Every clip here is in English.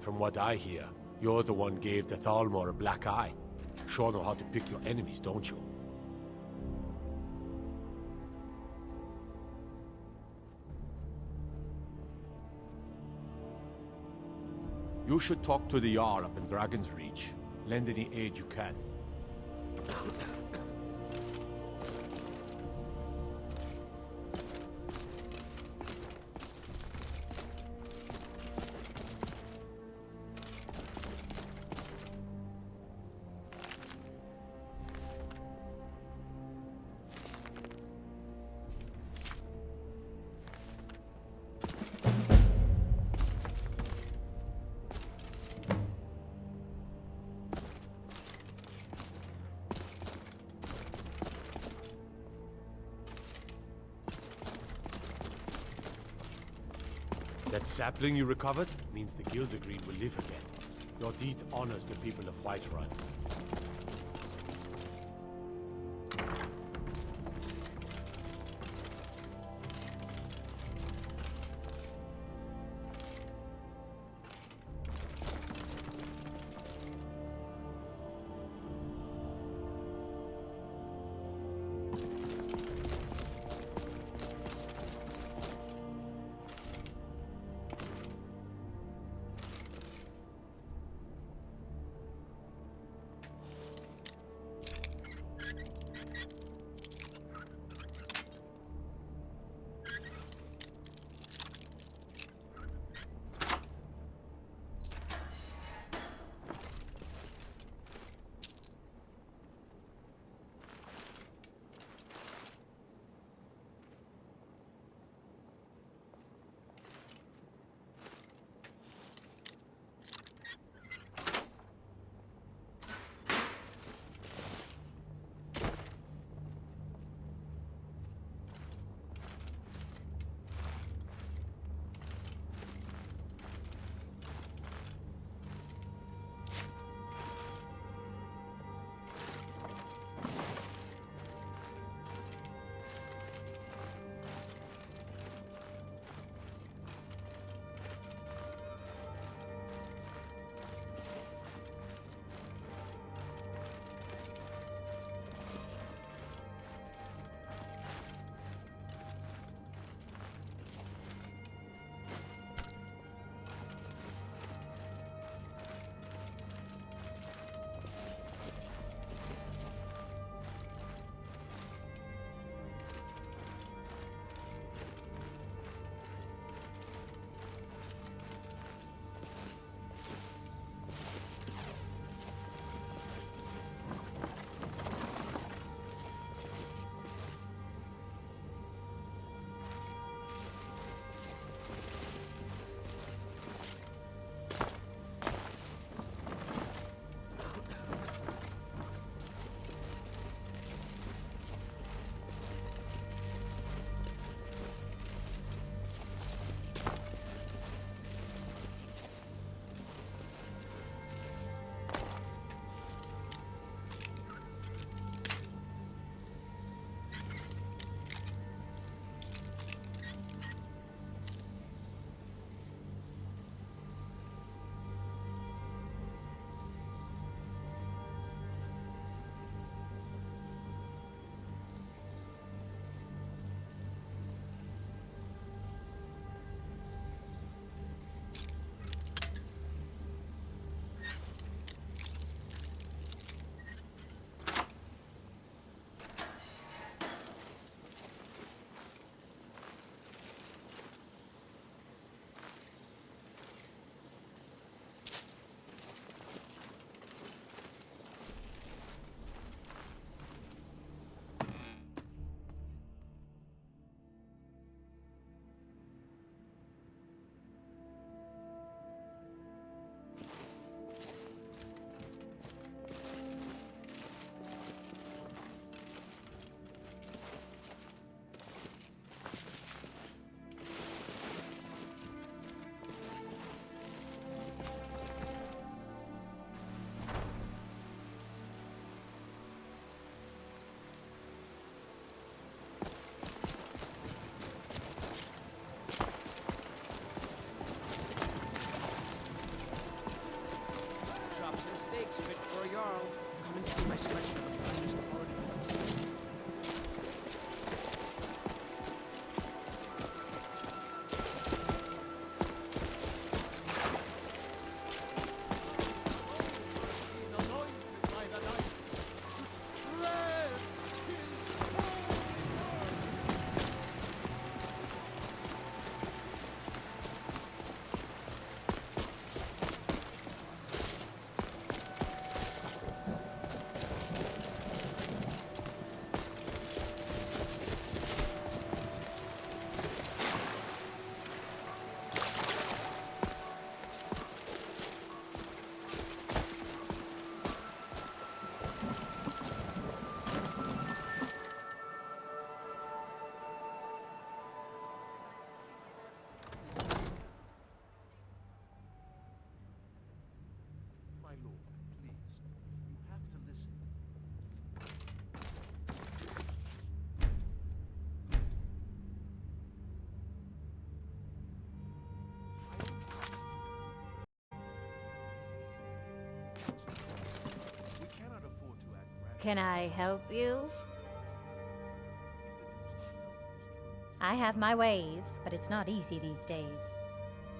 From what I hear, you're the one gave the Thalmor a black eye. Sure know how to pick your enemies, don't you? You should talk to the Jarl up in Dragon's Reach. Lend any aid you can. That sapling you recovered means the Gildergreen will live again. Your deed honors the people of Whiterun. looks fit for a Jarl. Come and see my selection of the finest quality goods. My lord, please. You have to listen. We cannot afford to act rashly. Can I help you? I have my ways, but it's not easy these days.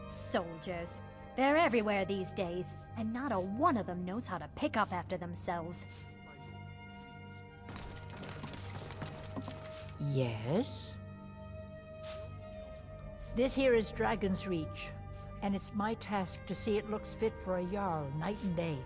Soldiers. They're everywhere these days, and not a one of them knows how to pick up after themselves. Yes? This here is Dragon's Reach, and it's my task to see it looks fit for a Jarl night and day.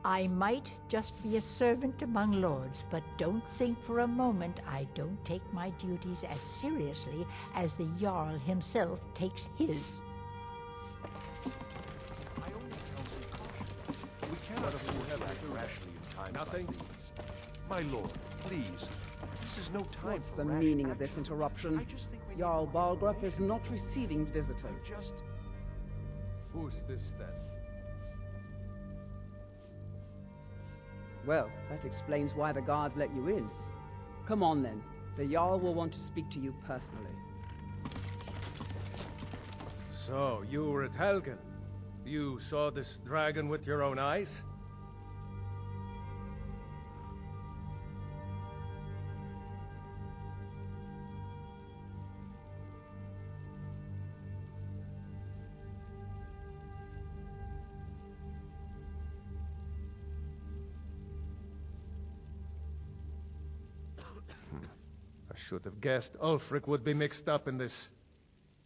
I might just be a servant among lords, but don't think for a moment I don't take my duties as seriously as the Jarl himself takes his. I only counsel caution. We cannot afford to act rashly in times Nothing? like these. My lord, please. This is no time What's for the rash meaning of this action. interruption? I just think we need Jarl more Balgrup is information. not receiving visitors. Just Who's this then? Well, that explains why the guards let you in. Come on then. The Jarl will want to speak to you personally. So, you were at Helgen. You saw this dragon with your own eyes? I should have guessed Ulfric would be mixed up in this.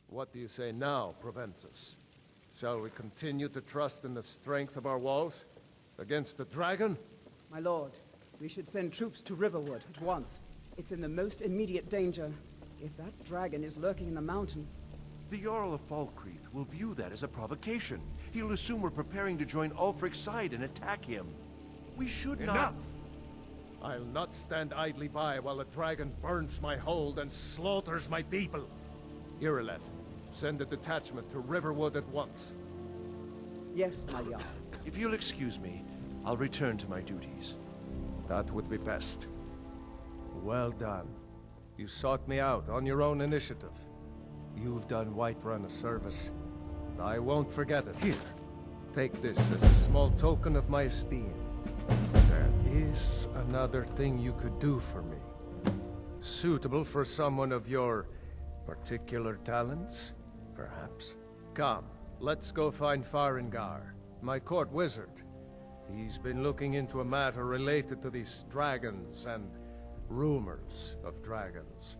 What do you say now, Proventus? Shall we continue to trust in the strength of our walls? Against the dragon? My lord, we should send troops to Riverwood at once. It's in the most immediate danger. If that dragon is lurking in the mountains... the Jarl of Falkreath will view that as a provocation. He'll assume we're preparing to join Ulfric's side and attack him. We should not... Enough! I'll not stand idly by while the dragon burns my hold and slaughters my people. Irileth, send a detachment to Riverwood at once. Yes, my Jarl. If you'll excuse me, I'll return to my duties. That would be best. Well done. You sought me out on your own initiative. You've done Whiterun a service, and I won't forget it. Here, take this as a small token of my esteem. There is another thing you could do for me. Suitable for someone of your particular talents, perhaps. Come, let's go find Farengar, my court wizard. He's been looking into a matter related to these dragons and rumors of dragons.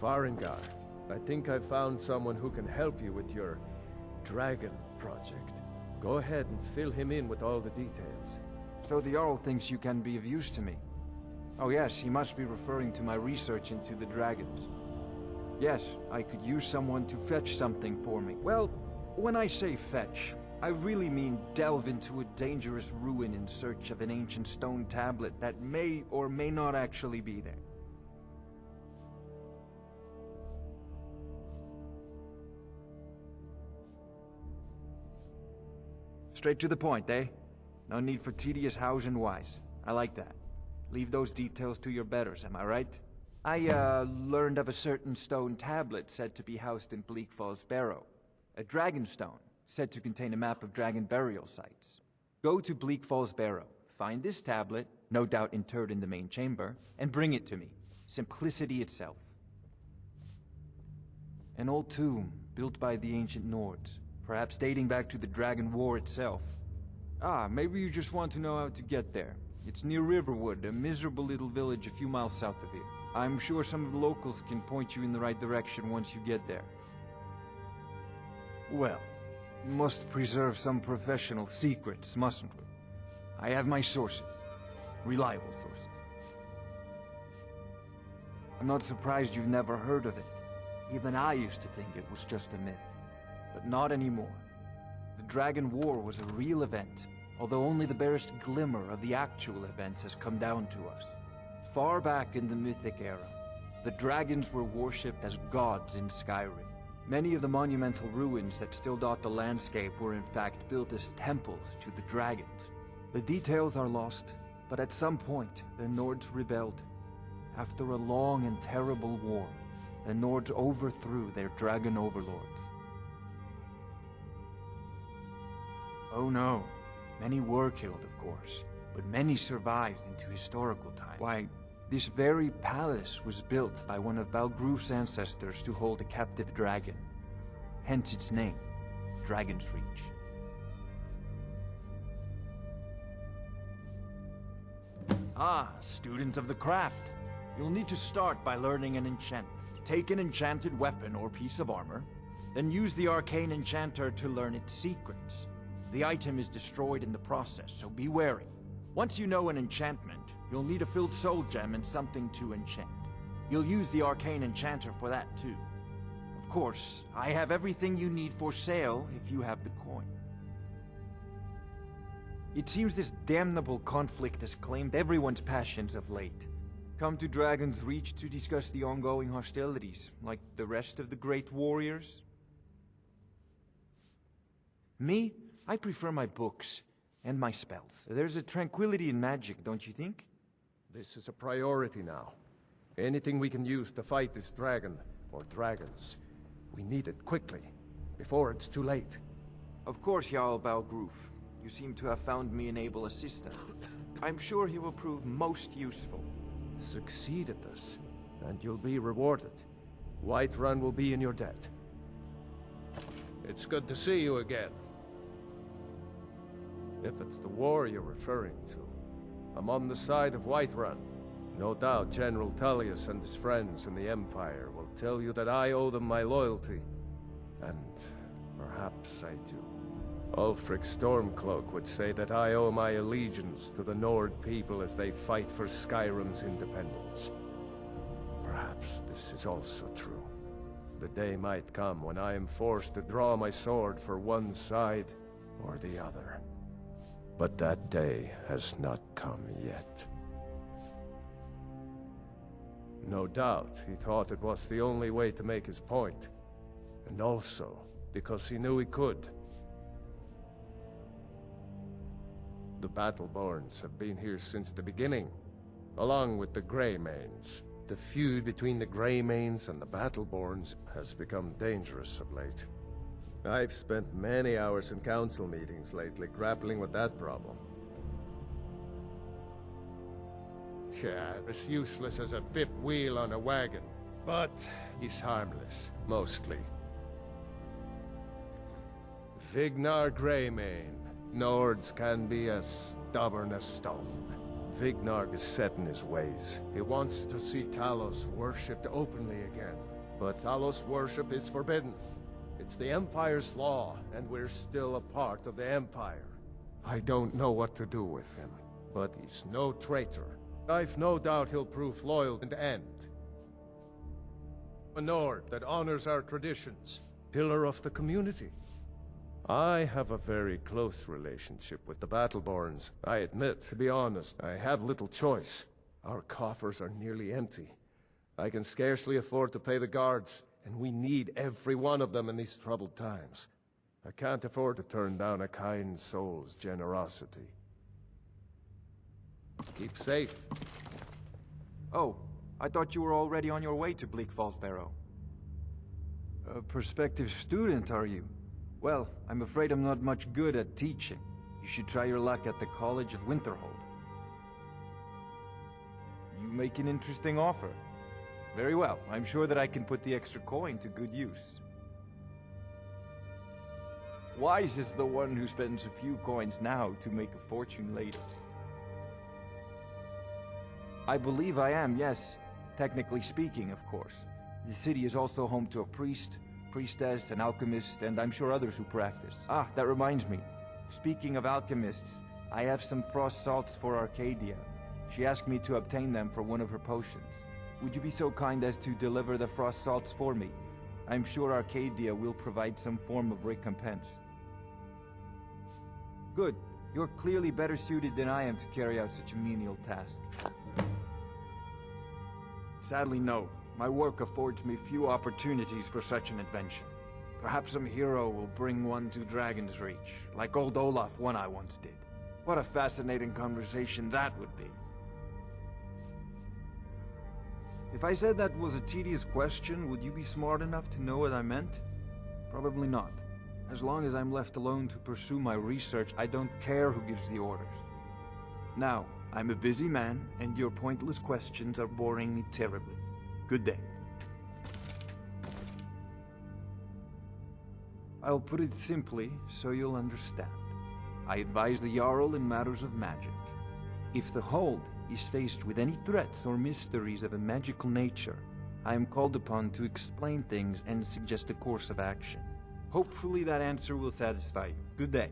Farengar, I think I've found someone who can help you with your dragon project. Go ahead and fill him in with all the details. So the Jarl thinks you can be of use to me. Oh yes, he must be referring to my research into the dragons. Yes, I could use someone to fetch something for me. Well, when I say fetch, I really mean delve into a dangerous ruin in search of an ancient stone tablet that may or may not actually be there. Straight to the point, eh? No need for tedious hows and whys. I like that. Leave those details to your betters, am I right? I, learned of a certain stone tablet said to be housed in Bleak Falls Barrow. A dragon stone, said to contain a map of dragon burial sites. Go to Bleak Falls Barrow, find this tablet, no doubt interred in the main chamber, and bring it to me. Simplicity itself. An old tomb, built by the ancient Nords, perhaps dating back to the Dragon War itself. Ah, maybe you just want to know how to get there. It's near Riverwood, a miserable little village a few miles south of here. I'm sure some of the locals can point you in the right direction once you get there. Well, we must preserve some professional secrets, mustn't we? I have my sources. Reliable sources. I'm not surprised you've never heard of it. Even I used to think it was just a myth. But not anymore. The Dragon War was a real event, although only the barest glimmer of the actual events has come down to us. Far back in the Mythic era, the dragons were worshipped as gods in Skyrim. Many of the monumental ruins that still dot the landscape were in fact built as temples to the dragons. The details are lost, but at some point, the Nords rebelled. After a long and terrible war, the Nords overthrew their dragon overlords. Oh no, many were killed, of course, but many survived into historical times. Why, this very palace was built by one of Balgroof's ancestors to hold a captive dragon. Hence its name, Dragon's Reach. Ah, student of the craft. You'll need to start by learning an enchantment. Take an enchanted weapon or piece of armor, then use the arcane enchanter to learn its secrets. The item is destroyed in the process, so be wary. Once you know an enchantment, you'll need a filled soul gem and something to enchant. You'll use the arcane enchanter for that too. Of course, I have everything you need for sale if you have the coin. It seems this damnable conflict has claimed everyone's passions of late. Come to Dragon's Reach to discuss the ongoing hostilities, like the rest of the great warriors? Me? I prefer my books and my spells. There's a tranquility in magic, don't you think? This is a priority now. Anything we can use to fight this dragon, or dragons, we need it quickly, before it's too late. Of course, Jarl Balgroof. You seem to have found me an able assistant. I'm sure he will prove most useful. Succeed at this, and you'll be rewarded. Whiterun will be in your debt. It's good to see you again. If it's the war you're referring to, I'm on the side of Whiterun. No doubt General Tullius and his friends in the Empire will tell you that I owe them my loyalty. And perhaps I do. Ulfric Stormcloak would say that I owe my allegiance to the Nord people as they fight for Skyrim's independence. Perhaps this is also true. The day might come when I am forced to draw my sword for one side or the other. But that day has not come yet. No doubt he thought it was the only way to make his point. And also because he knew he could. The Battleborns have been here since the beginning, along with the Greymanes. The feud between the Greymanes and the Battleborns has become dangerous of late. I've spent many hours in council meetings lately grappling with that problem. Yeah, as useless as a fifth wheel on a wagon. But he's harmless, mostly. Vignar Greymane. Nords can be as stubborn as stone. Vignar is set in his ways. He wants to see Talos worshipped openly again. But Talos worship is forbidden. It's the Empire's law, and we're still a part of the Empire. I don't know what to do with him, but he's no traitor. I've no doubt he'll prove loyal and end. A Nord that honors our traditions, pillar of the community. I have a very close relationship with the Battleborns. I admit, to be honest, I have little choice. Our coffers are nearly empty. I can scarcely afford to pay the guards, and we need every one of them in these troubled times. I can't afford to turn down a kind soul's generosity. Keep safe. Oh, I thought you were already on your way to Bleak Falls Barrow. A prospective student, are you? Well, I'm afraid I'm not much good at teaching. You should try your luck at the College of Winterhold. You make an interesting offer. Very well. I'm sure that I can put the extra coin to good use. Wise is the one who spends a few coins now to make a fortune later. I believe I am, yes. Technically speaking, of course. The city is also home to a priest, priestess, an alchemist, and I'm sure others who practice. Ah, that reminds me. Speaking of alchemists, I have some frost salts for Arcadia. She asked me to obtain them for one of her potions. Would you be so kind as to deliver the frost salts for me? I'm sure Arcadia will provide some form of recompense. Good. You're clearly better suited than I am to carry out such a menial task. Sadly, no. My work affords me few opportunities for such an adventure. Perhaps some hero will bring one to Dragon's Reach, like old Olaf one I once did. What a fascinating conversation that would be. If I said that was a tedious question, would you be smart enough to know what I meant? Probably not. As long as I'm left alone to pursue my research, I don't care who gives the orders. Now, I'm a busy man, and your pointless questions are boring me terribly. Good day. I'll put it simply, so you'll understand. I advise the Jarl in matters of magic. If the Hold is faced with any threats or mysteries of a magical nature, I am called upon to explain things and suggest a course of action. Hopefully that answer will satisfy you. Good day.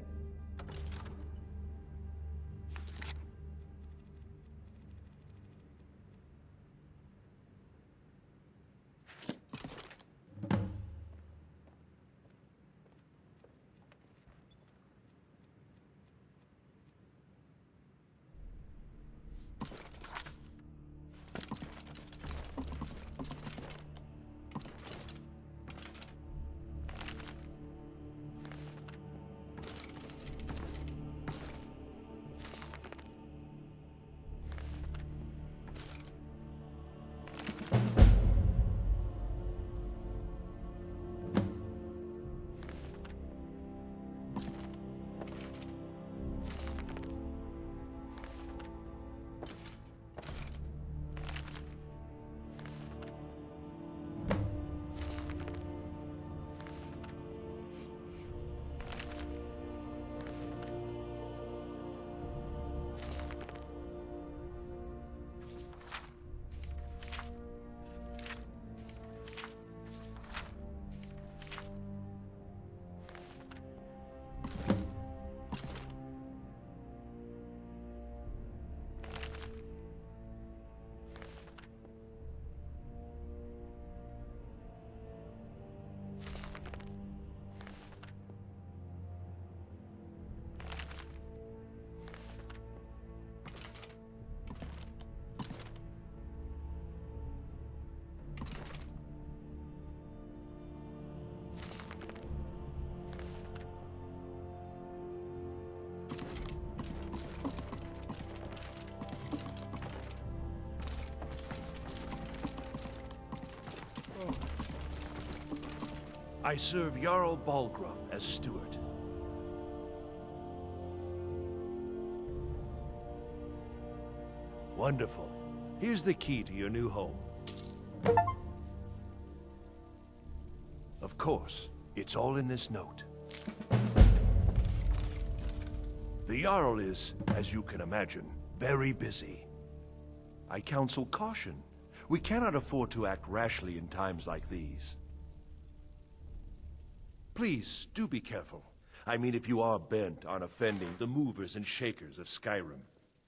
I serve Jarl Balgruuf as steward. Wonderful. Here's the key to your new home. Of course, it's all in this note. The Jarl is, as you can imagine, very busy. I counsel caution. We cannot afford to act rashly in times like these. Please, do be careful. I mean, if you are bent on offending the movers and shakers of Skyrim.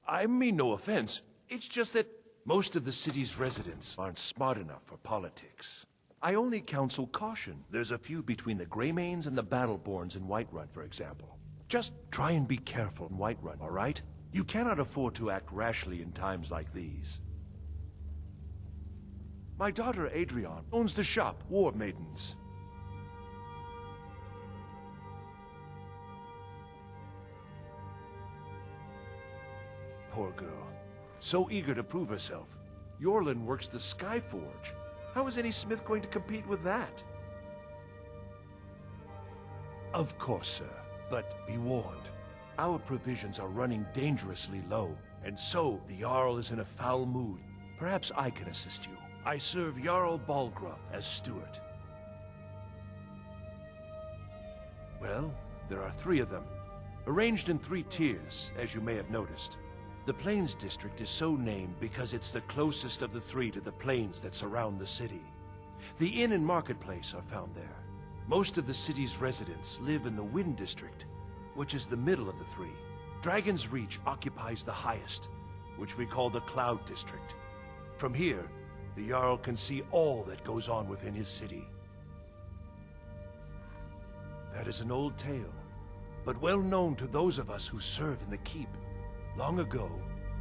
I mean no offense. It's just that most of the city's residents aren't smart enough for politics. I only counsel caution. There's a feud between the Greymanes and the Battleborns in Whiterun, for example. Just try and be careful in Whiterun, all right? You cannot afford to act rashly in times like these. My daughter Adrienne owns the shop, War Maidens. Poor girl. So eager to prove herself. Yorlin works the Skyforge. How is any smith going to compete with that? Of course, sir. But be warned. Our provisions are running dangerously low, and so the Jarl is in a foul mood. Perhaps I can assist you. I serve Jarl Balgruuf as steward. Well, there are 3 of them, arranged in 3 tiers, as you may have noticed. The Plains District is so named because it's the closest of the 3 to the plains that surround the city. The inn and marketplace are found there. Most of the city's residents live in the Wind District, which is the middle of the 3. Dragon's Reach occupies the highest, which we call the Cloud District. From here, the Jarl can see all that goes on within his city. That is an old tale, but well known to those of us who serve in the keep. Long ago,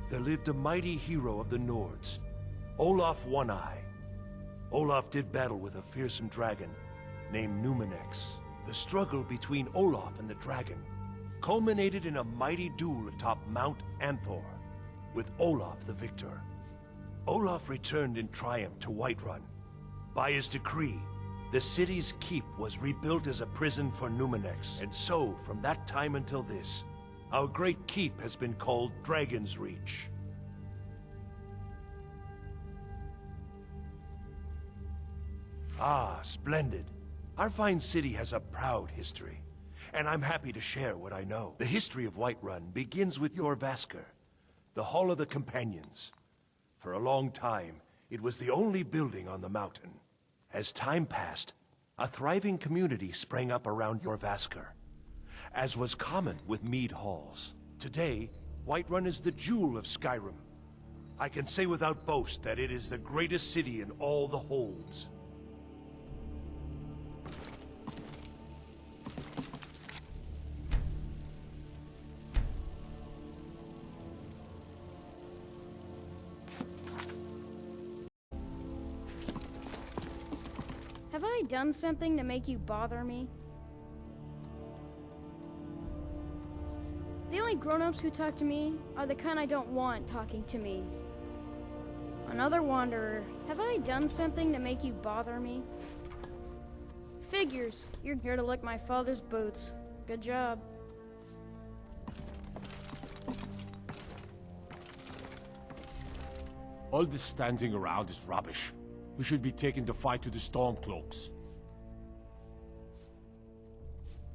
there lived a mighty hero of the Nords, Olaf One-Eye. Olaf did battle with a fearsome dragon named Numenex. The struggle between Olaf and the dragon culminated in a mighty duel atop Mount Anthor, with Olaf the victor. Olaf returned in triumph to Whiterun. By his decree, the city's keep was rebuilt as a prison for Numenex, and so, from that time until this, our great keep has been called Dragon's Reach. Ah, splendid. Our fine city has a proud history, and I'm happy to share what I know. The history of Whiterun begins with Jorrvaskr, the Hall of the Companions. For a long time, it was the only building on the mountain. As time passed, a thriving community sprang up around Jorrvaskr, as was common with mead halls. Today, Whiterun is the jewel of Skyrim. I can say without boast that it is the greatest city in all the holds. Have I done something to make you bother me? The only grown-ups who talk to me are the kind I don't want talking to me. Another wanderer. Have I done something to make you bother me? Figures. You're here to lick my father's boots. Good job. All this standing around is rubbish. We should be taking the fight to the Stormcloaks.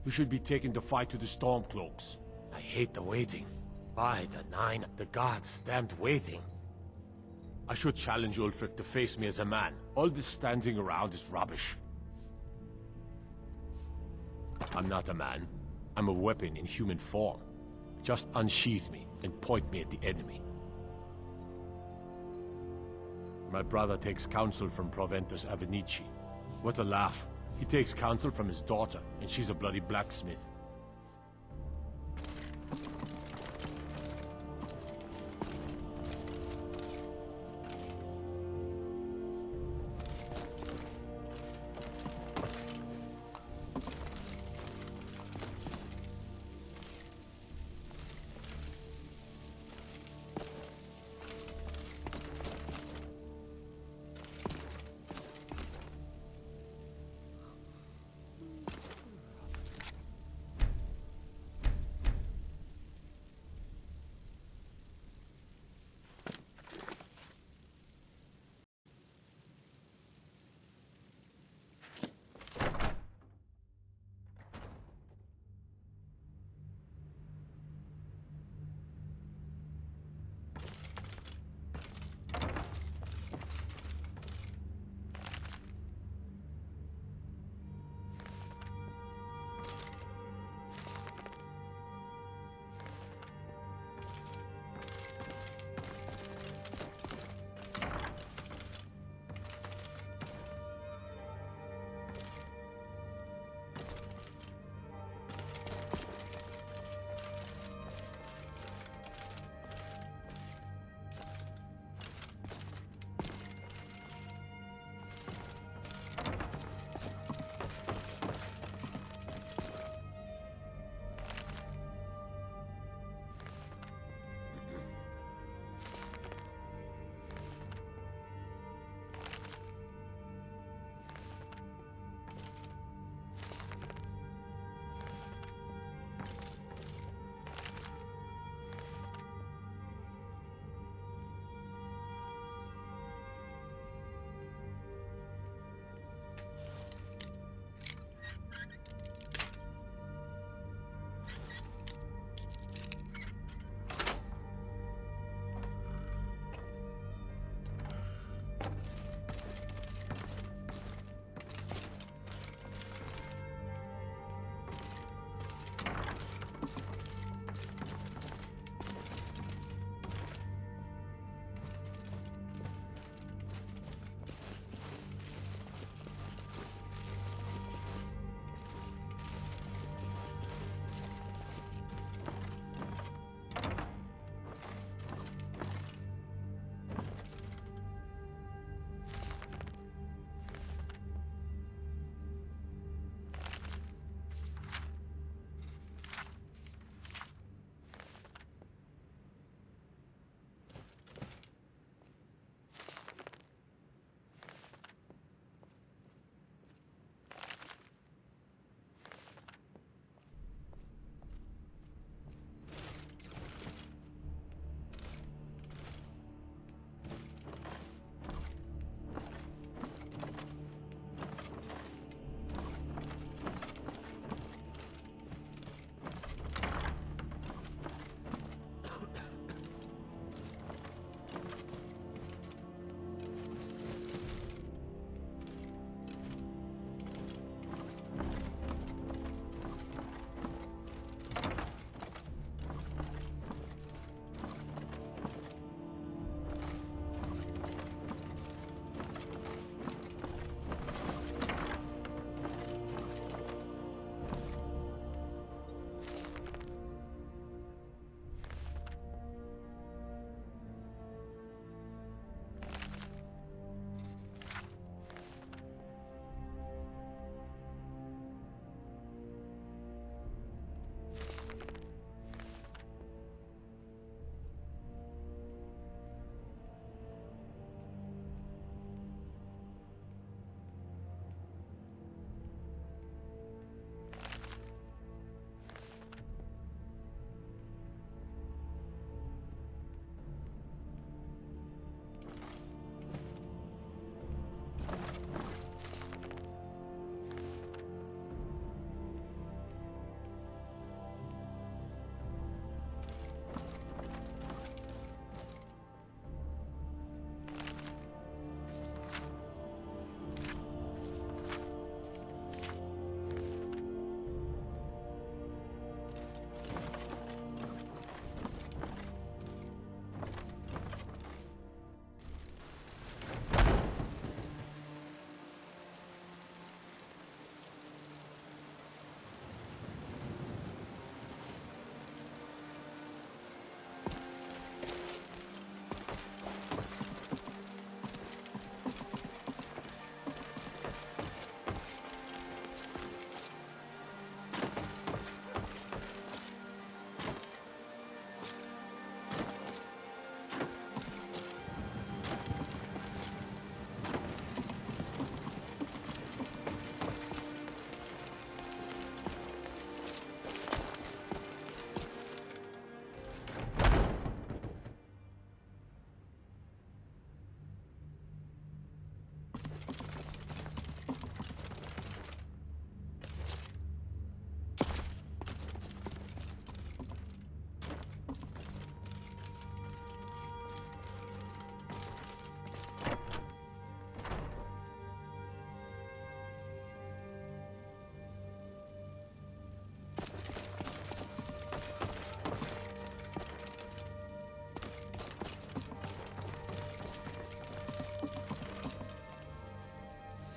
We should be taking the fight to the Stormcloaks. I hate the waiting. By the 9, the gods damned waiting. I should challenge Ulfric to face me as a man. All this standing around is rubbish. I'm not a man. I'm a weapon in human form. Just unsheath me and point me at the enemy. My brother takes counsel from Proventus Avenici. What a laugh. He takes counsel from his daughter, and she's a bloody blacksmith.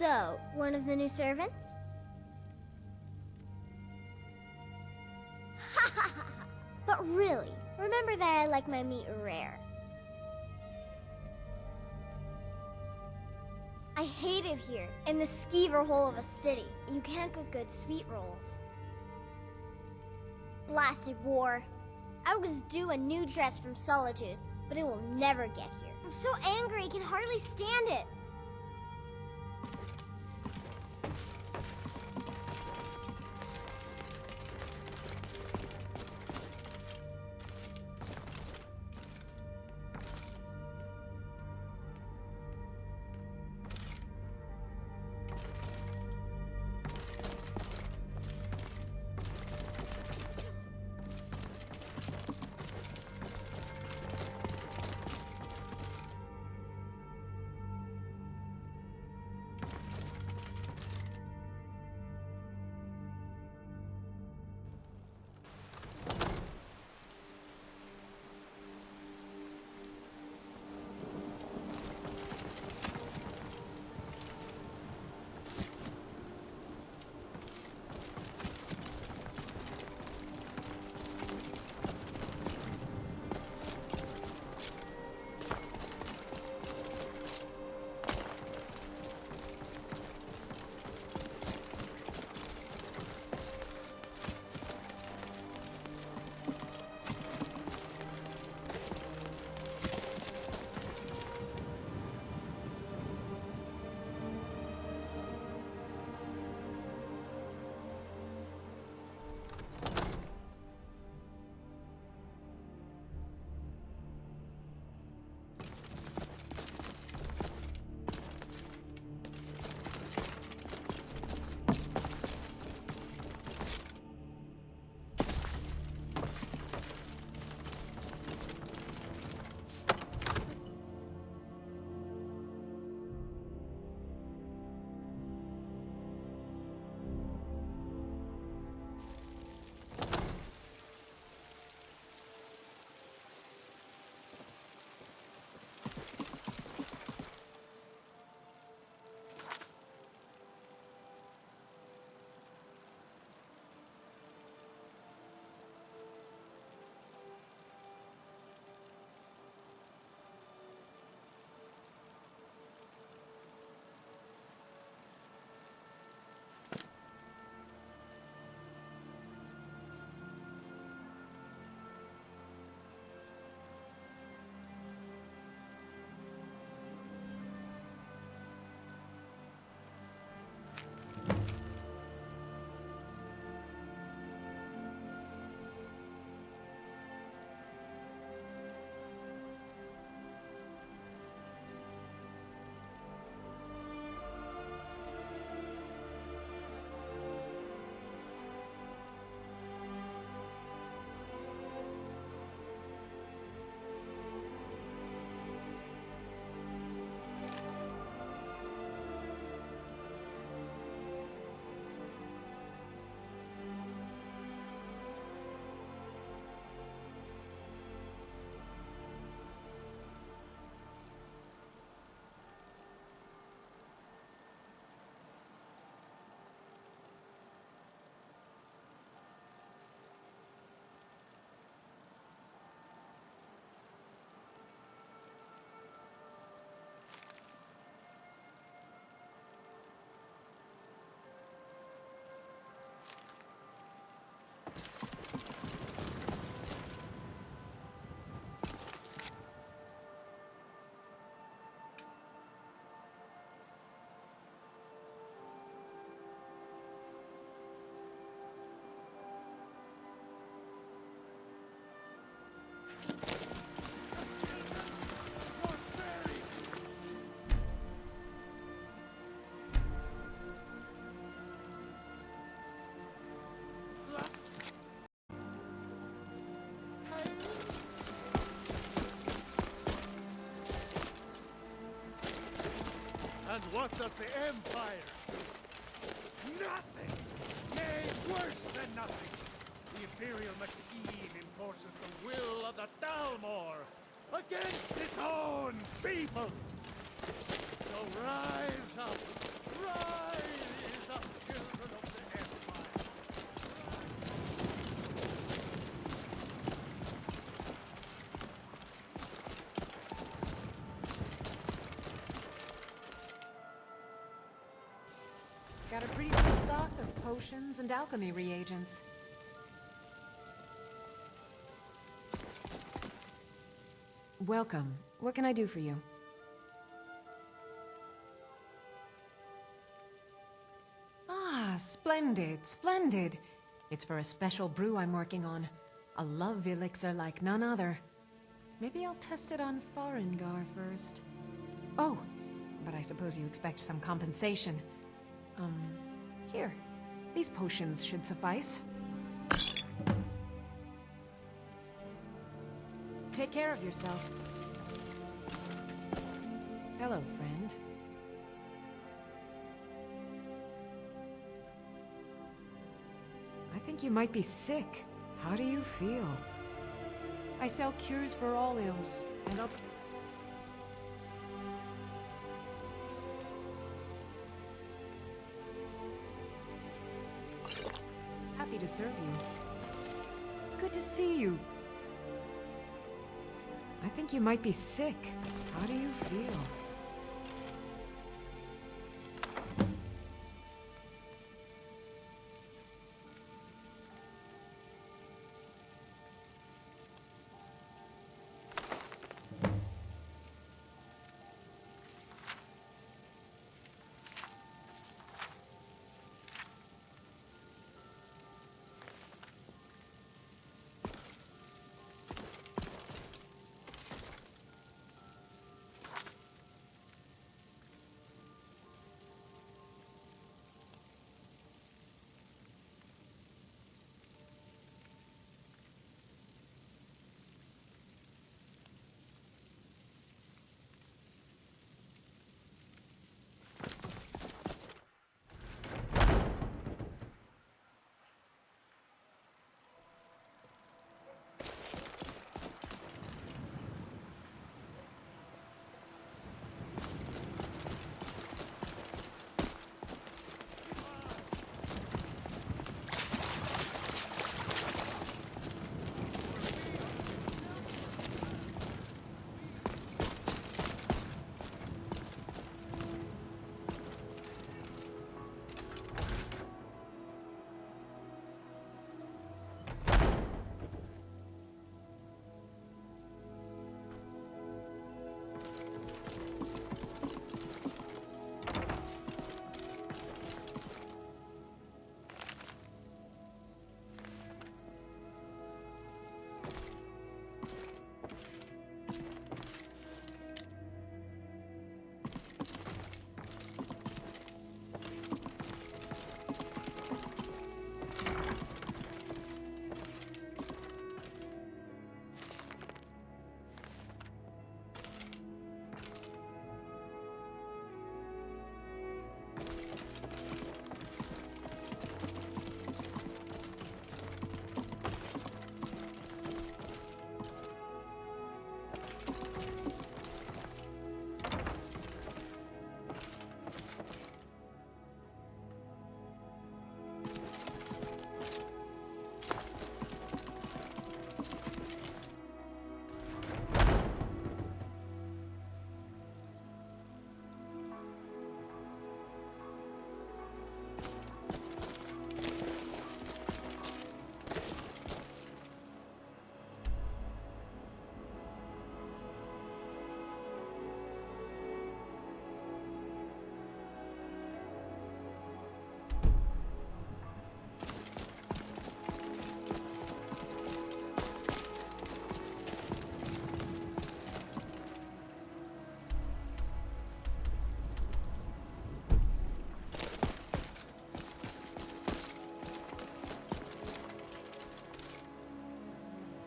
So, one of the new servants? But really, remember that I like my meat rare. I hate it here, in the skeever hole of a city. You can't cook good sweet rolls. Blasted war. I was due a new dress from Solitude, but it will never get here. I'm so angry I can hardly stand it. And what does the Empire do? Nothing! Nay, worse than nothing! The Imperial machine enforces the will of the Dalmor against its own people! So rise up! Rise up, children of the Empire! Got a pretty full stock of potions and alchemy reagents. Welcome. What can I do for you? Ah, splendid, splendid. It's for a special brew I'm working on. A love elixir like none other. Maybe I'll test it on Farengar first. Oh, but I suppose you expect some compensation. Here. These potions should suffice. Take care of yourself. Hello, friend. I think you might be sick. How do you feel? I sell cures for all ills, and I'll... Happy to serve you. Good to see you. I think you might be sick. How do you feel?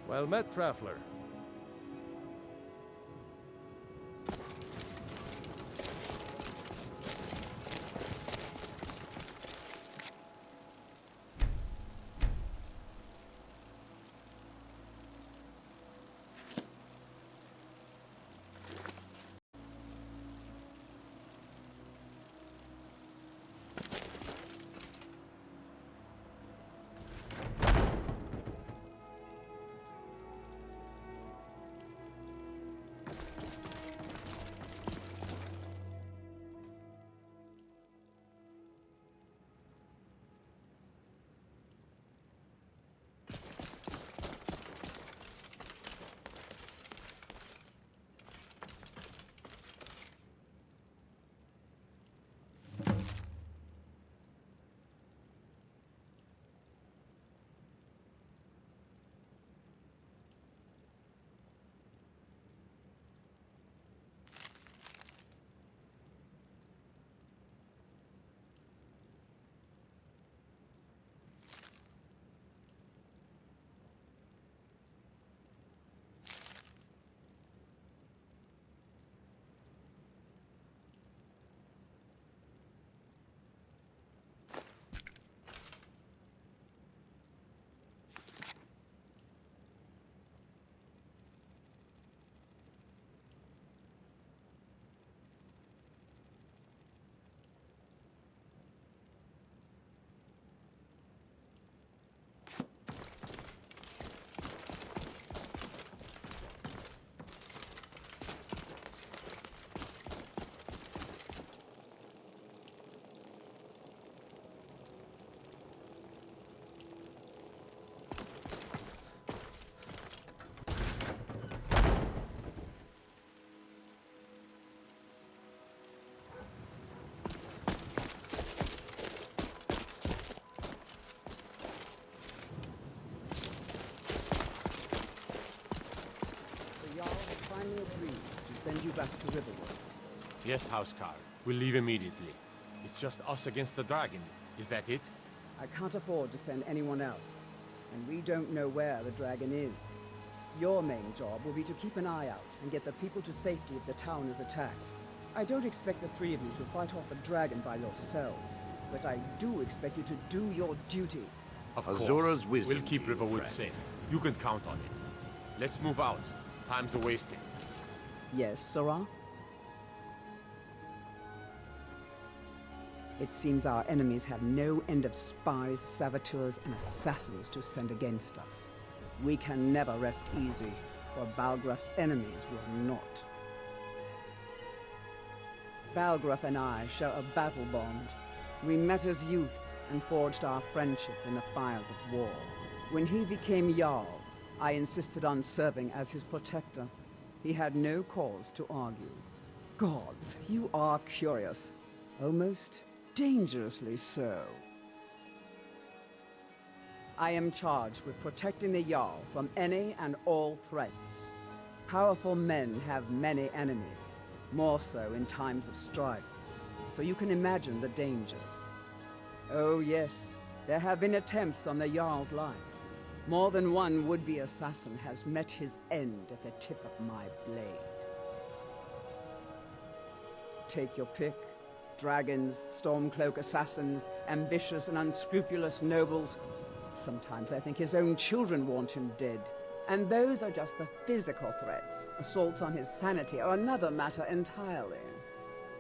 Well met, traveler. send you back to Riverwood. Yes, Housecarl. We'll leave immediately. It's just us against the dragon. Is that it? I can't afford to send anyone else, and we don't know where the dragon is. Your main job will be to keep an eye out and get the people to safety if the town is attacked. I don't expect the three of you to fight off the dragon by yourselves, but I do expect you to do your duty. Of Azura's course. wisdom We'll keep to you, Riverwood friend. safe. You can count on it. Let's move out. Time's a-wasting. Yes, Sarah? It seems our enemies have no end of spies, saboteurs, and assassins to send against us. We can never rest easy, for Balgraf's enemies will not. Balgraf and I share a battle bond. We met as youths and forged our friendship in the fires of war. When he became Jarl, I insisted on serving as his protector. He had no cause to argue. Gods, you are curious. Almost dangerously so. I am charged with protecting the Jarl from any and all threats. Powerful men have many enemies, more so in times of strife, so you can imagine the dangers. Oh yes, there have been attempts on the Jarl's life. More than one would-be assassin has met his end at the tip of my blade. Take your pick. Dragons, Stormcloak assassins, ambitious and unscrupulous nobles. Sometimes I think his own children want him dead. And those are just the physical threats. Assaults on his sanity are another matter entirely.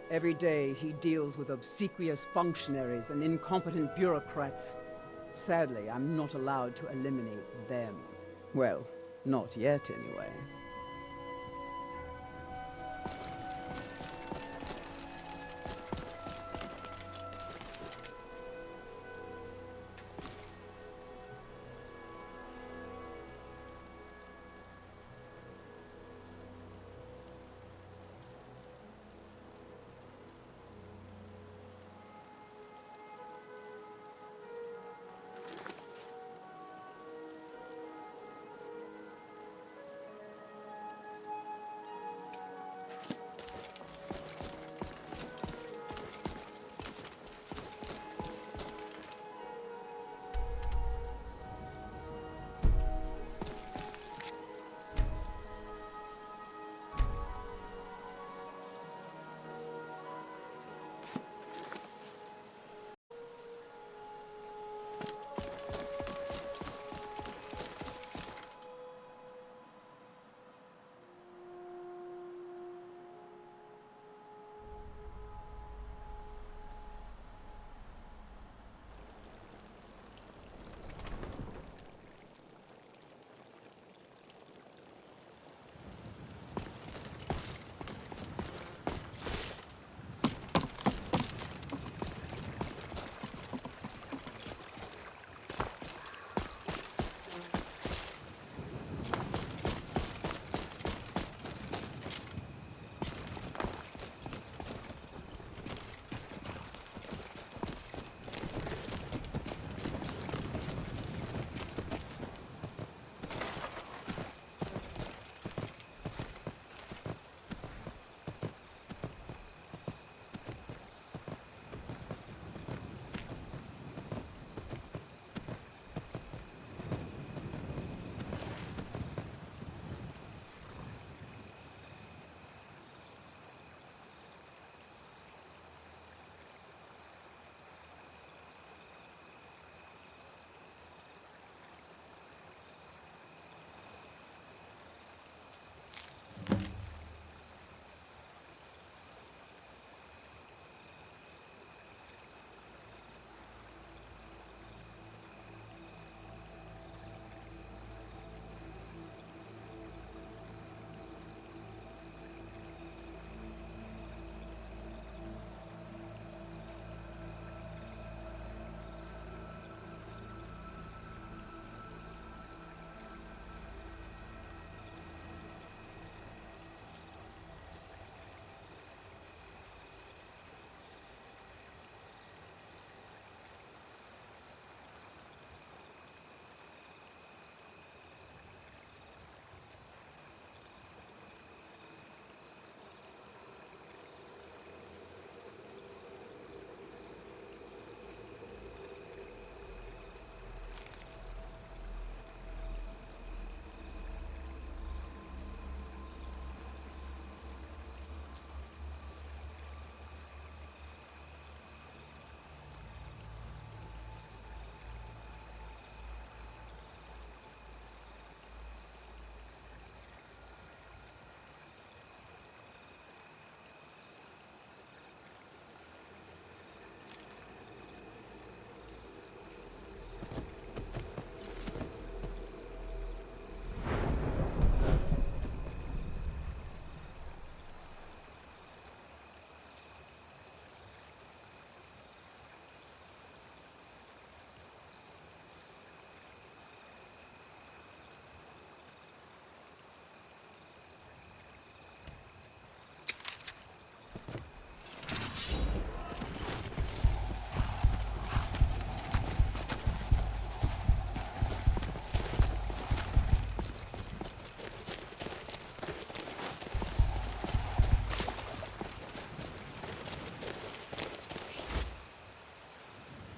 Every day he deals with obsequious functionaries and incompetent bureaucrats. Sadly, I'm not allowed to eliminate them. Well, not yet anyway.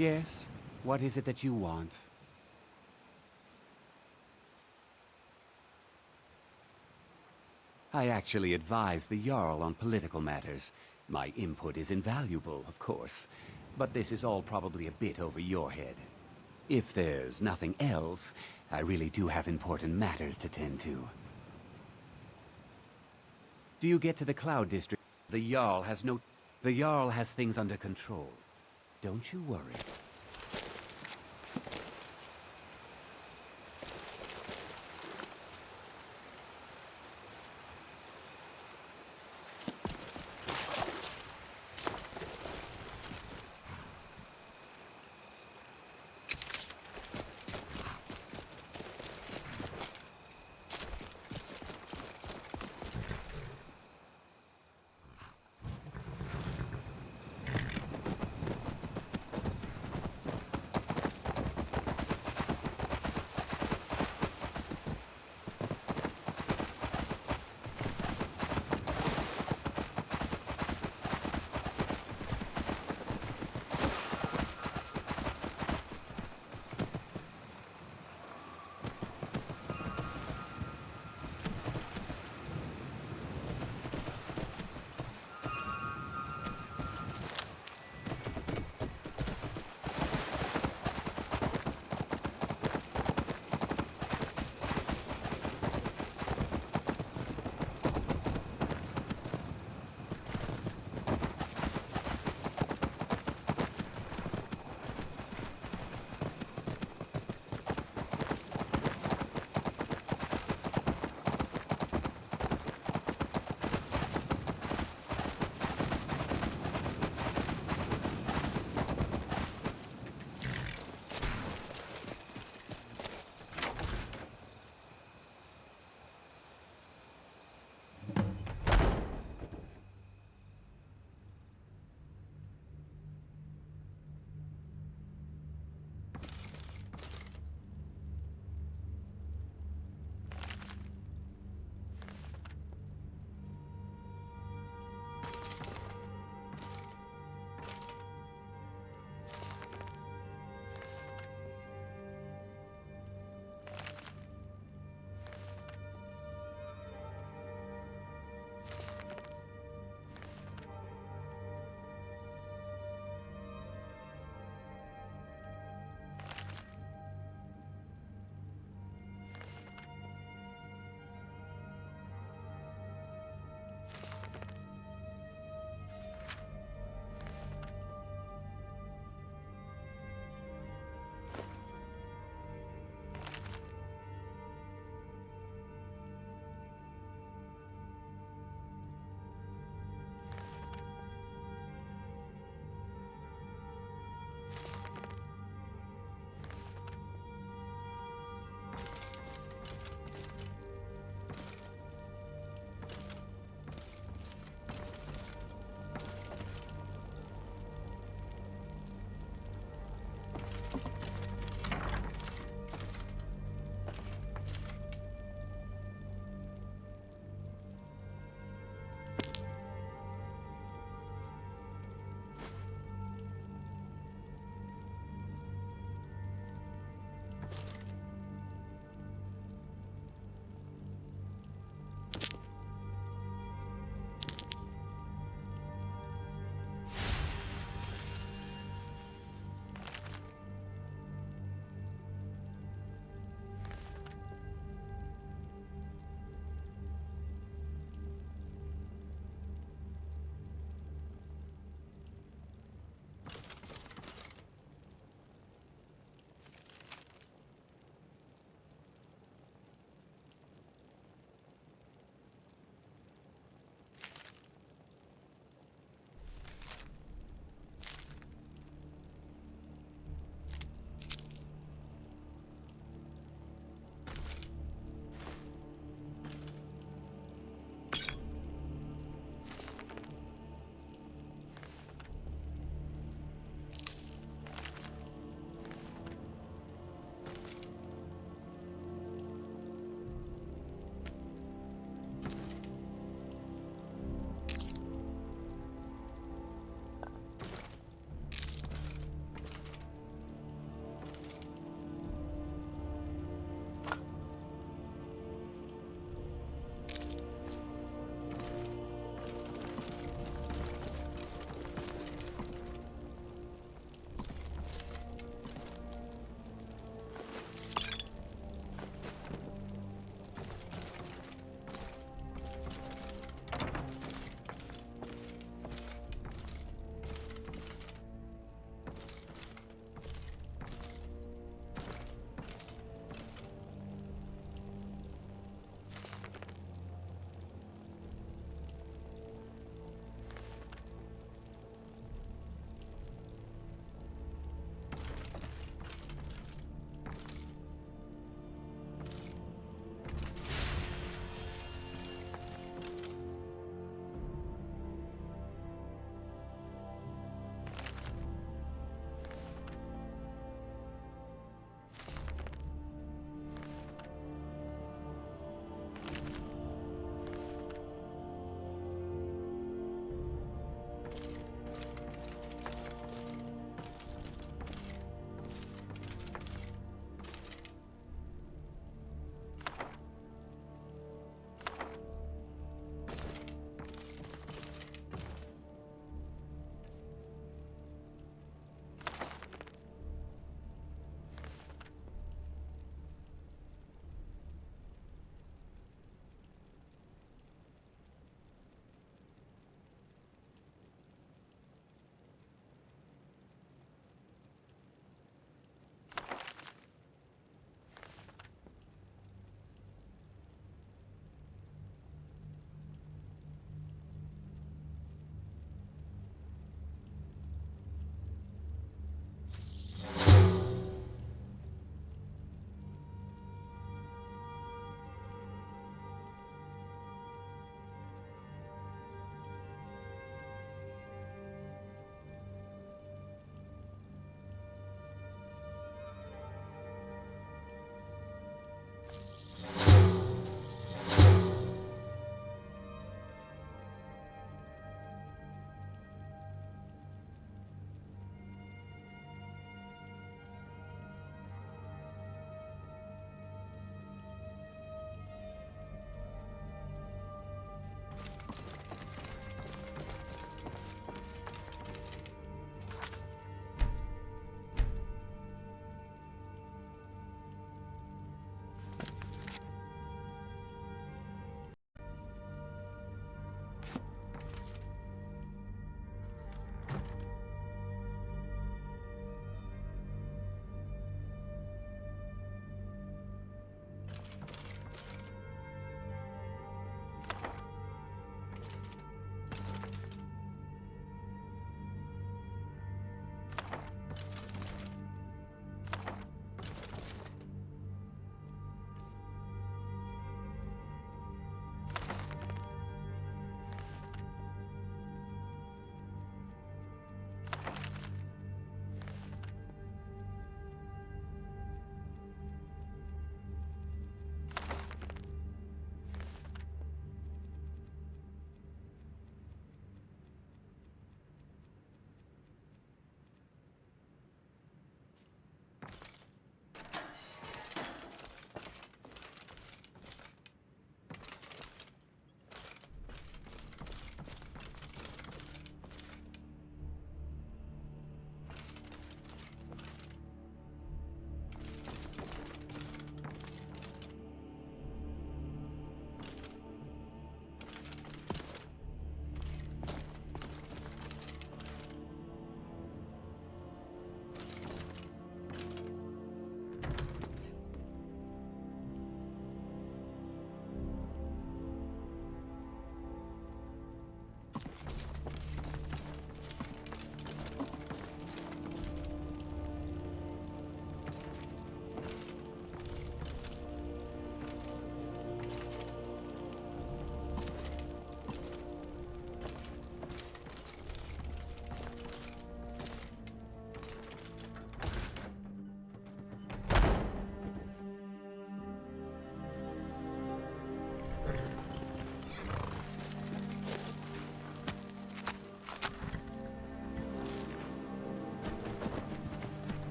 Yes? What is it that you want? I actually advise the Jarl on political matters. My input is invaluable, of course, but this is all probably a bit over your head. If there's nothing else, I really do have important matters to tend to. Do you get to the Cloud District? The Jarl has things under control. Don't you worry.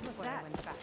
before I went fast.